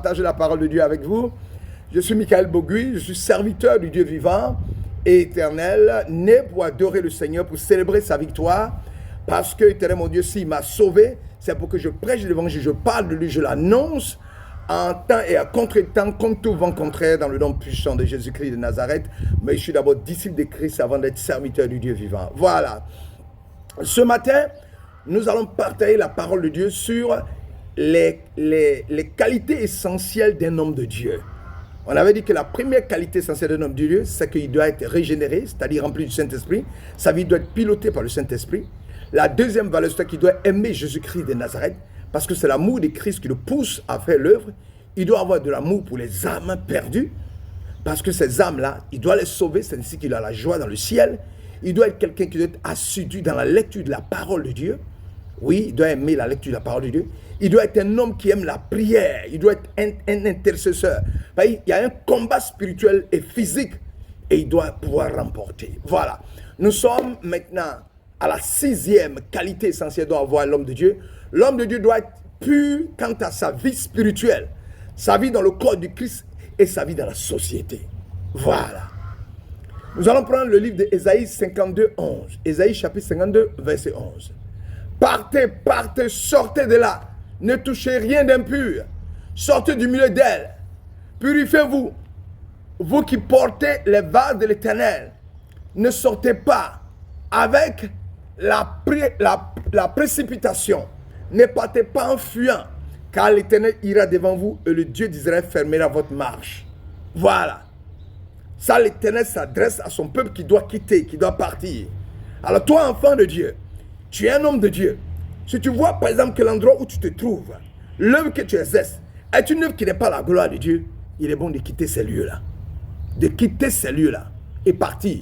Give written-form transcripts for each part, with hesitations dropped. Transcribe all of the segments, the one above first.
partager la parole de Dieu avec vous. Je suis Michael Bogui, je suis serviteur du Dieu vivant et éternel, né pour adorer le Seigneur, pour célébrer sa victoire, parce que, éternel mon Dieu, s'il m'a sauvé, c'est pour que je prêche l'évangile, je parle de lui, je l'annonce en temps et à contre-temps, comme tout vent contraire, dans le nom puissant de Jésus-Christ de Nazareth. Mais je suis d'abord disciple de Christ avant d'être serviteur du Dieu vivant. Voilà. Ce matin, nous allons partager la parole de Dieu sur les qualités essentielles d'un homme de Dieu. On avait dit que la première qualité essentielle d'un homme de Dieu, c'est qu'il doit être régénéré, c'est-à-dire rempli du Saint-Esprit. Sa vie doit être pilotée par le Saint-Esprit. La deuxième valeur, c'est qu'il doit aimer Jésus-Christ de Nazareth, parce que c'est l'amour de Christ qui le pousse à faire l'œuvre. Il doit avoir de l'amour pour les âmes perdues, parce que ces âmes-là, il doit les sauver, c'est ainsi qu'il a la joie dans le ciel. Il doit être quelqu'un qui doit être assidu dans la lecture de la parole de Dieu. Oui, il doit aimer la lecture de la parole de Dieu. Il doit être un homme qui aime la prière. Il doit être un intercesseur. Il y a un combat spirituel et physique et il doit pouvoir remporter. Voilà. Nous sommes maintenant à la 6e qualité essentielle doit avoir l'homme de Dieu. L'homme de Dieu doit être pur quant à sa vie spirituelle, sa vie dans le corps du Christ et sa vie dans la société. Voilà. Nous allons prendre le livre d'Ésaïe 52, 11. Ésaïe chapitre 52, verset 11. Partez, partez, sortez de là. Ne touchez rien d'impur. Sortez du milieu d'elle. Purifiez-vous. Vous qui portez les vases de l'Éternel. Ne sortez pas avec la précipitation. Ne partez pas en fuyant. Car l'Éternel ira devant vous et le Dieu d'Israël fermera votre marche. Voilà. Ça, l'Éternel s'adresse à son peuple qui doit quitter, qui doit partir. Alors toi, enfant de Dieu, tu es un homme de Dieu. Si tu vois par exemple que l'endroit où tu te trouves, l'œuvre que tu exerces, est une œuvre qui n'est pas la gloire de Dieu, il est bon de quitter ces lieux-là. De quitter ces lieux-là et partir.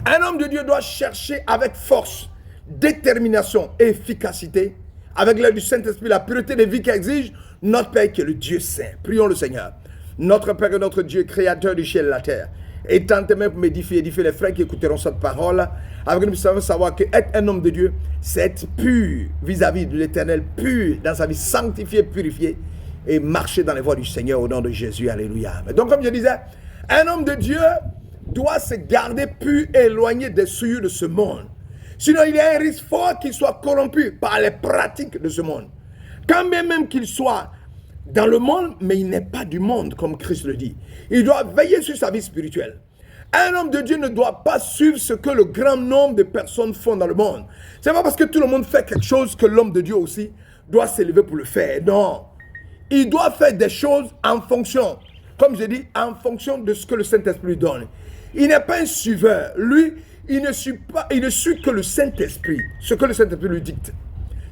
Un homme de Dieu doit chercher avec force, détermination et efficacité, avec l'aide du Saint-Esprit, la pureté de vie qu'exige notre Père qui est le Dieu saint. Prions le Seigneur. Notre Père et notre Dieu, créateur du ciel et de la terre. Et tant même pour édifier les frères qui écouteront cette parole, avec nous savons savoir que être un homme de Dieu, c'est être pur vis-à-vis de l'Éternel, pur dans sa vie, sanctifié, purifié, et marcher dans les voies du Seigneur au nom de Jésus. Alléluia. Donc comme je disais, un homme de Dieu doit se garder pur et éloigné des souillures de ce monde. Sinon, il y a un risque fort qu'il soit corrompu par les pratiques de ce monde. Quand bien même qu'il soit dans le monde, mais il n'est pas du monde, comme Christ le dit. Il doit veiller sur sa vie spirituelle. Un homme de Dieu ne doit pas suivre ce que le grand nombre de personnes font dans le monde. C'est pas parce que tout le monde fait quelque chose que l'homme de Dieu aussi doit s'élever pour le faire. Non. Il doit faire des choses en fonction, comme je dis, en fonction de ce que le Saint-Esprit lui donne. Il n'est pas un suiveur. Lui, il ne suit que le Saint-Esprit, ce que le Saint-Esprit lui dicte.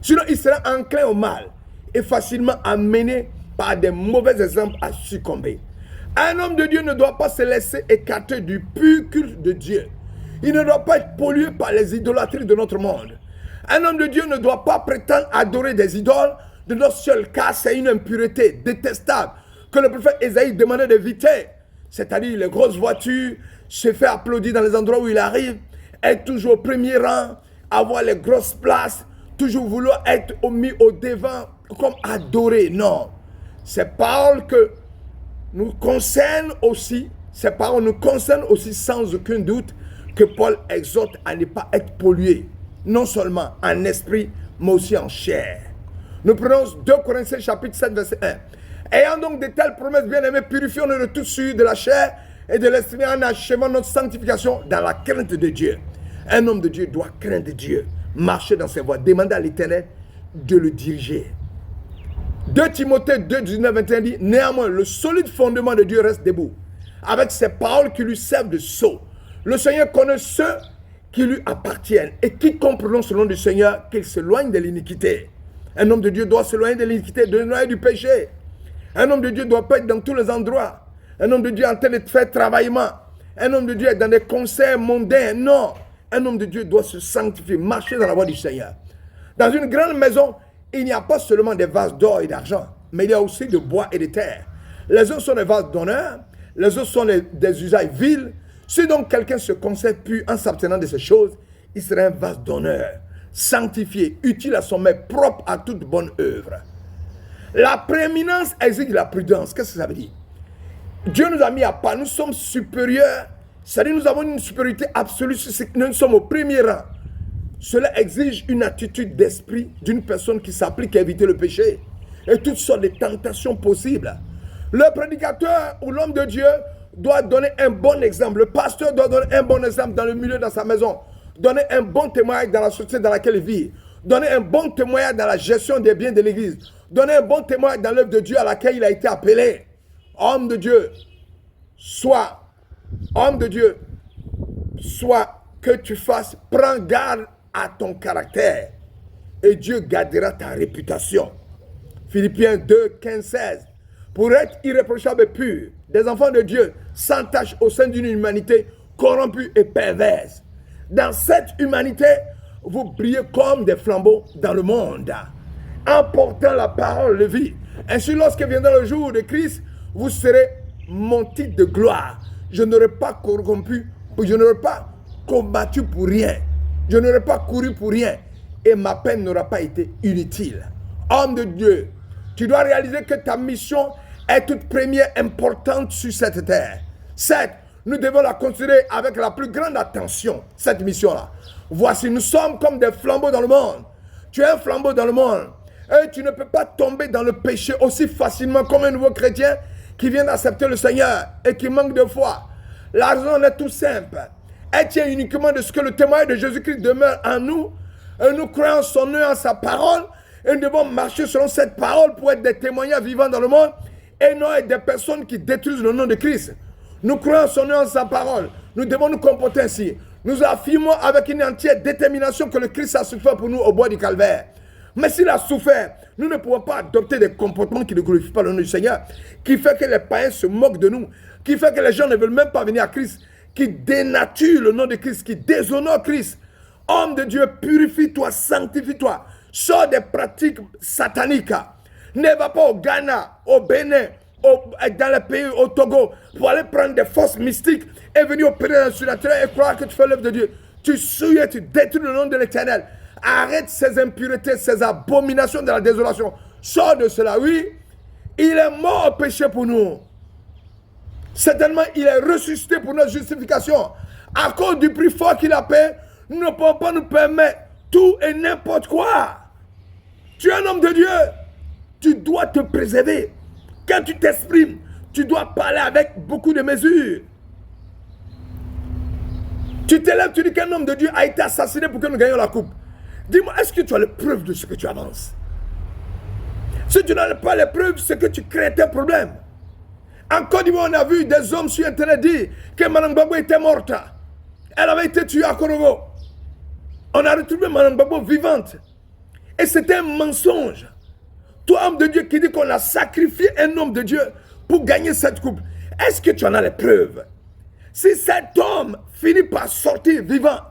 Sinon, il sera enclin au mal et facilement amené par des mauvais exemples à succomber. Un homme de Dieu ne doit pas se laisser écarter du pur culte de Dieu. Il ne doit pas être pollué par les idolâtries de notre monde. Un homme de Dieu ne doit pas prétendre adorer des idoles de notre seul cas. C'est une impureté détestable que le prophète Ésaïe demandait d'éviter. C'est-à-dire les grosses voitures, se faire applaudir dans les endroits où il arrive, être toujours au premier rang, avoir les grosses places, toujours vouloir être mis au devant comme adoré. Non. Ces paroles que nous concernent aussi, ces paroles nous concernent aussi sans aucun doute que Paul exhorte à ne pas être pollué, non seulement en esprit, mais aussi en chair. Nous prenons 2 Corinthiens chapitre 7, verset 1. Ayant donc de telles promesses bien-aimées, purifions-nous de tout souillure de la chair et de l'esprit en achevant notre sanctification dans la crainte de Dieu. Un homme de Dieu doit craindre Dieu, marcher dans ses voies, demander à l'Éternel de le diriger. 2 Timothée 2, 19, 21 dit, néanmoins, le solide fondement de Dieu reste debout, avec ses paroles qui lui servent de sceau. Le Seigneur connaît ceux qui lui appartiennent, et quiconque prononce le nom du Seigneur, qu'il s'éloigne de l'iniquité. Un homme de Dieu doit s'éloigner de l'iniquité, de s'éloigner du péché. Un homme de Dieu ne doit pas être dans tous les endroits. Un homme de Dieu est en train de faire travaillement. Un homme de Dieu est dans des concerts mondains. Non. Un homme de Dieu doit se sanctifier, marcher dans la voie du Seigneur. Dans une grande maison, il n'y a pas seulement des vases d'or et d'argent, mais il y a aussi de bois et de terre. Les uns sont des vases d'honneur, les autres sont des usages vils. Si donc quelqu'un se conserve pur en s'abstenant de ces choses, il sera un vase d'honneur, sanctifié, utile à son maître, propre à toute bonne œuvre. La prééminence exige la prudence. Qu'est-ce que ça veut dire? Dieu nous a mis à part. Nous sommes supérieurs. C'est-à-dire nous avons une supériorité absolue. Nous sommes au premier rang. Cela exige une attitude d'esprit d'une personne qui s'applique à éviter le péché et toutes sortes de tentations possibles. Le prédicateur ou l'homme de Dieu doit donner un bon exemple. Le pasteur doit donner un bon exemple dans le milieu de sa maison. Donner un bon témoignage dans la société dans laquelle il vit. Donner un bon témoignage dans la gestion des biens de l'Église. Donner un bon témoignage dans l'œuvre de Dieu à laquelle il a été appelé. Homme de Dieu, soit homme de Dieu, soit que tu fasses, prends garde à ton caractère et Dieu gardera ta réputation. Philippiens 2, 15, 16. Pour être irréprochable et pur, des enfants de Dieu sans tache au sein d'une humanité corrompue et perverse. Dans cette humanité, vous brillez comme des flambeaux dans le monde, en portant la parole de vie. Ainsi, lorsque viendra le jour de Christ, vous serez mon titre de gloire. Je n'aurai pas corrompu, je n'aurai pas combattu pour rien. Je n'aurai pas couru pour rien. Et ma peine n'aura pas été inutile. Homme de Dieu, tu dois réaliser que ta mission est toute première importante sur cette terre. Certes, nous devons la considérer avec la plus grande attention, cette mission-là. Voici, nous sommes comme des flambeaux dans le monde. Tu es un flambeau dans le monde. Et tu ne peux pas tomber dans le péché aussi facilement comme un nouveau chrétien qui vient d'accepter le Seigneur et qui manque de foi. La raison est tout simple. Elle tient uniquement de ce que le témoignage de Jésus-Christ demeure en nous. Et nous croyons son nom en sa parole. Et nous devons marcher selon cette parole pour être des témoignages vivants dans le monde et non être des personnes qui détruisent le nom de Christ. Nous croyons son nom en sa parole. Nous devons nous comporter ainsi. Nous affirmons avec une entière détermination que le Christ a souffert pour nous au bois du calvaire. Mais s'il a souffert, nous ne pouvons pas adopter des comportements qui ne glorifient pas le nom du Seigneur, qui fait que les païens se moquent de nous, qui fait que les gens ne veulent même pas venir à Christ, qui dénature le nom de Christ, qui déshonore Christ. Homme de Dieu, purifie-toi, sanctifie-toi. Sors des pratiques sataniques. Ne va pas au Ghana, au Bénin, dans les pays, au Togo, pour aller prendre des forces mystiques et venir opérer dans le surnaturel et croire que tu fais l'œuvre de Dieu. Tu souilles, tu détruis le nom de l'Éternel. Arrête ces impuretés, ces abominations de la désolation. Sors de cela, oui. Il est mort au péché pour nous. Certainement, il est ressuscité pour notre justification. À cause du prix fort qu'il a payé, nous ne pouvons pas nous permettre tout et n'importe quoi. Tu es un homme de Dieu. Tu dois te préserver. Quand tu t'exprimes, tu dois parler avec beaucoup de mesure. Tu te lèves, tu dis qu'un homme de Dieu a été assassiné pour que nous gagnions la coupe. Dis-moi, est-ce que tu as les preuves de ce que tu avances? Si tu n'as pas les preuves, c'est que tu crées tes problèmes. En Côte d'Ivoire, on a vu des hommes sur Internet dire que Mme Gbagbo était morte. Elle avait été tuée à Korogo. On a retrouvé Mme Gbagbo vivante. Et c'était un mensonge. Toi, homme de Dieu, qui dit qu'on a sacrifié un homme de Dieu pour gagner cette coupe, est-ce que tu en as les preuves? Si cet homme finit par sortir vivant,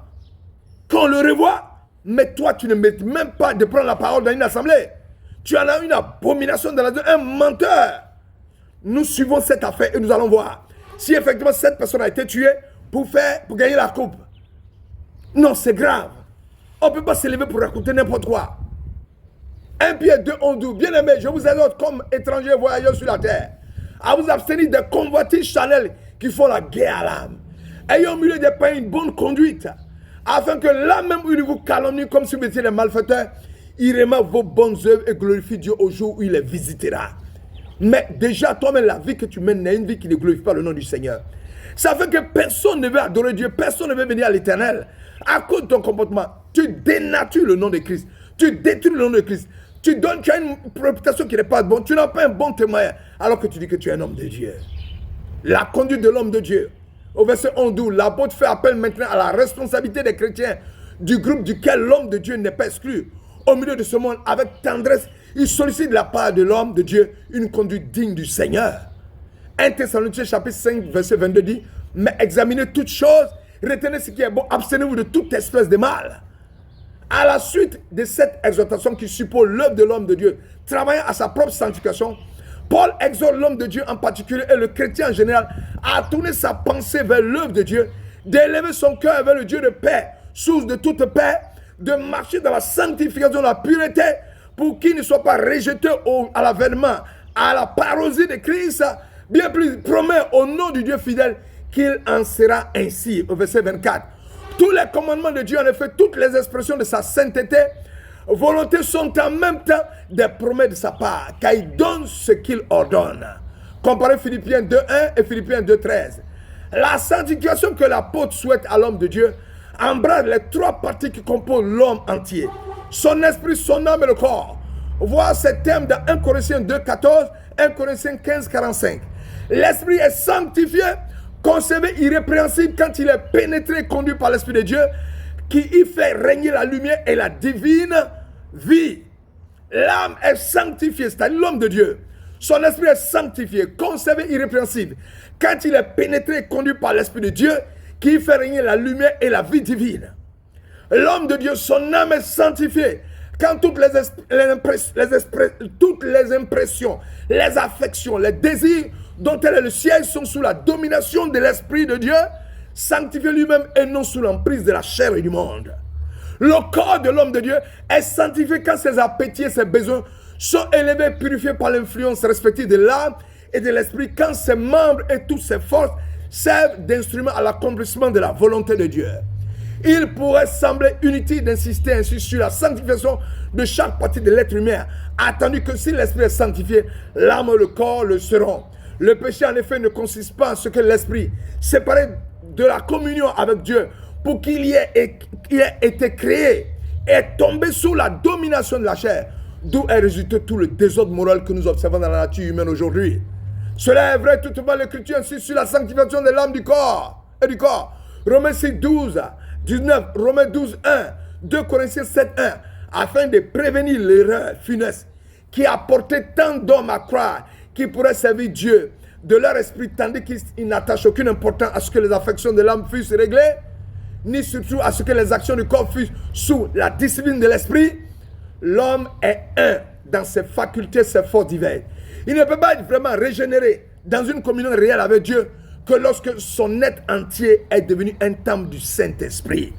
qu'on le revoit, mais toi, tu ne mérites même pas de prendre la parole dans une assemblée. Tu en as une abomination dans la vie, un menteur. Nous suivons cette affaire et nous allons voir si effectivement cette personne a été tuée pour gagner la coupe. Non, c'est grave. On ne peut pas se lever pour raconter n'importe quoi. 1 Pierre 2, 11, 12. Bien aimé, je vous exhorte comme étrangers voyageurs sur la terre à vous abstenir des convoitises charnelles qui font la guerre à l'âme. Ayez au milieu des païens une bonne conduite, afin que là même où il vous calomnie comme si vous étiez des malfaiteurs, il remarque vos bonnes œuvres et glorifie Dieu au jour où il les visitera. Mais déjà, toi-même, la vie que tu mènes est une vie qui ne glorifie pas le nom du Seigneur. Ça fait que personne ne veut adorer Dieu, personne ne veut venir à l'Éternel. À cause de ton comportement, tu dénatures le nom de Christ. Tu détruis le nom de Christ. Tu as une réputation qui n'est pas bonne. Tu n'as pas un bon témoin alors que tu dis que tu es un homme de Dieu. La conduite de l'homme de Dieu. Au verset 11, l'apôtre fait appel maintenant à la responsabilité des chrétiens du groupe duquel l'homme de Dieu n'est pas exclu. Au milieu de ce monde, avec tendresse, il sollicite de la part de l'homme de Dieu une conduite digne du Seigneur. 1 Thessaloniciens chapitre 5, verset 22 dit, mais examinez toutes choses, retenez ce qui est bon, abstenez-vous de toute espèce de mal. À la suite de cette exhortation qui suppose l'œuvre de l'homme de Dieu, travaillant à sa propre sanctification, Paul exhorte l'homme de Dieu en particulier et le chrétien en général à tourner sa pensée vers l'œuvre de Dieu, d'élever son cœur vers le Dieu de paix, source de toute paix, de marcher dans la sanctification, la pureté, pour qu'il ne soit pas rejeté à l'avènement, à la parousie de Christ, bien plus promet au nom du Dieu fidèle qu'il en sera ainsi. Au verset 24. Tous les commandements de Dieu, en effet, toutes les expressions de sa sainteté, volonté sont en même temps des promesses de sa part, car il donne ce qu'il ordonne. Comparez Philippiens 2.1 et Philippiens 2.13. La sanctification que l'apôtre souhaite à l'homme de Dieu embrasse les trois parties qui composent l'homme entier. Son esprit, son âme et le corps. Voir ces thèmes dans 1 Corinthiens 2.14, 1 Corinthiens 15.45. L'esprit est sanctifié, conservé irrépréhensible quand il est pénétré et conduit par l'Esprit de Dieu, qui y fait régner la lumière et la divine vie. L'âme est sanctifiée, c'est-à-dire l'homme de Dieu. Son esprit est sanctifié, conservé, irrépréhensible, quand il est pénétré et conduit par l'Esprit de Dieu, qui y fait régner la lumière et la vie divine. L'homme de Dieu, son âme est sanctifiée, quand toutes les impressions, les affections, les désirs dont elle est le siège sont sous la domination de l'Esprit de Dieu, sanctifié lui-même et non sous l'emprise de la chair et du monde. Le corps de l'homme de Dieu est sanctifié quand ses appétits et ses besoins sont élevés et purifiés par l'influence respective de l'âme et de l'esprit, quand ses membres et toutes ses forces servent d'instruments à l'accomplissement de la volonté de Dieu. Il pourrait sembler inutile d'insister ainsi sur la sanctification de chaque partie de l'être humain, attendu que si l'esprit est sanctifié, l'âme et le corps le seront. Le péché, en effet, ne consiste pas en ce que l'esprit, séparé de la communion avec Dieu, pour qu'il y ait été créé, est tombé sous la domination de la chair, d'où est résulté tout le désordre moral que nous observons dans la nature humaine aujourd'hui. Cela est vrai, toutefois, l'Écriture insiste sur la sanctification de l'âme et du corps. Romains 6, 12, 19, Romains 12, 1, 2 Corinthiens 7, 1, afin de prévenir l'erreur funeste qui a porté tant d'hommes à croire qu'ils pourraient servir Dieu de leur esprit, tandis qu'ils n'attachent aucune importance à ce que les affections de l'âme fussent réglées, ni surtout à ce que les actions du corps fussent sous la discipline de l'esprit. L'homme est un dans ses facultés, ses forces diverses. Il ne peut pas être vraiment régénéré dans une communion réelle avec Dieu que lorsque son être entier est devenu un temple du Saint-Esprit.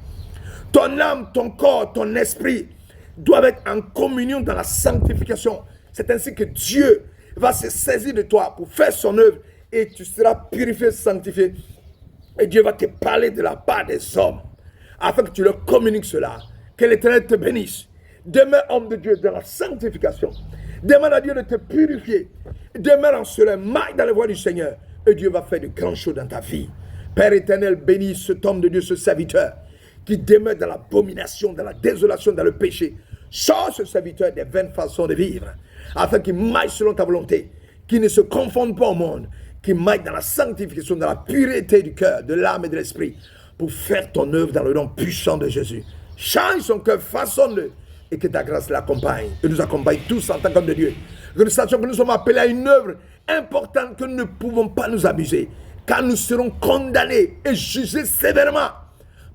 Ton âme, ton corps, ton esprit doivent être en communion dans la sanctification. C'est ainsi que Dieu va se saisir de toi pour faire son œuvre et tu seras purifié, sanctifié. Et Dieu va te parler de la part des hommes afin que tu leur communiques cela. Que l'Éternel te bénisse. Demeure homme de Dieu dans la sanctification. Demande à Dieu de te purifier. Demeure en cela, marche dans les voies du Seigneur. Et Dieu va faire de grandes choses dans ta vie. Père éternel, bénis cet homme de Dieu, ce serviteur, qui demeure dans l'abomination, dans la désolation, dans le péché. Sors ce serviteur des vaines façons de vivre, afin qu'il marche selon ta volonté, qu'il ne se confonde pas au monde, qu'il marche dans la sanctification, dans la pureté du cœur, de l'âme et de l'esprit, pour faire ton œuvre dans le nom puissant de Jésus. Change son cœur, façonne-le, et que ta grâce l'accompagne, et nous accompagne tous en tant qu'homme de Dieu. Que nous sachions que nous sommes appelés à une œuvre importante, que nous ne pouvons pas nous abuser, car nous serons condamnés et jugés sévèrement,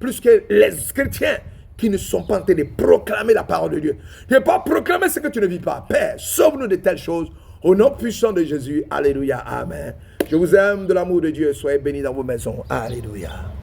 plus que les chrétiens qui ne sont pas en train de proclamer la parole de Dieu. Ne pas proclamer ce que tu ne vis pas. Père, sauve-nous de telles choses, au nom puissant de Jésus. Alléluia, amen. Je vous aime de l'amour de Dieu, soyez bénis dans vos maisons. Alléluia.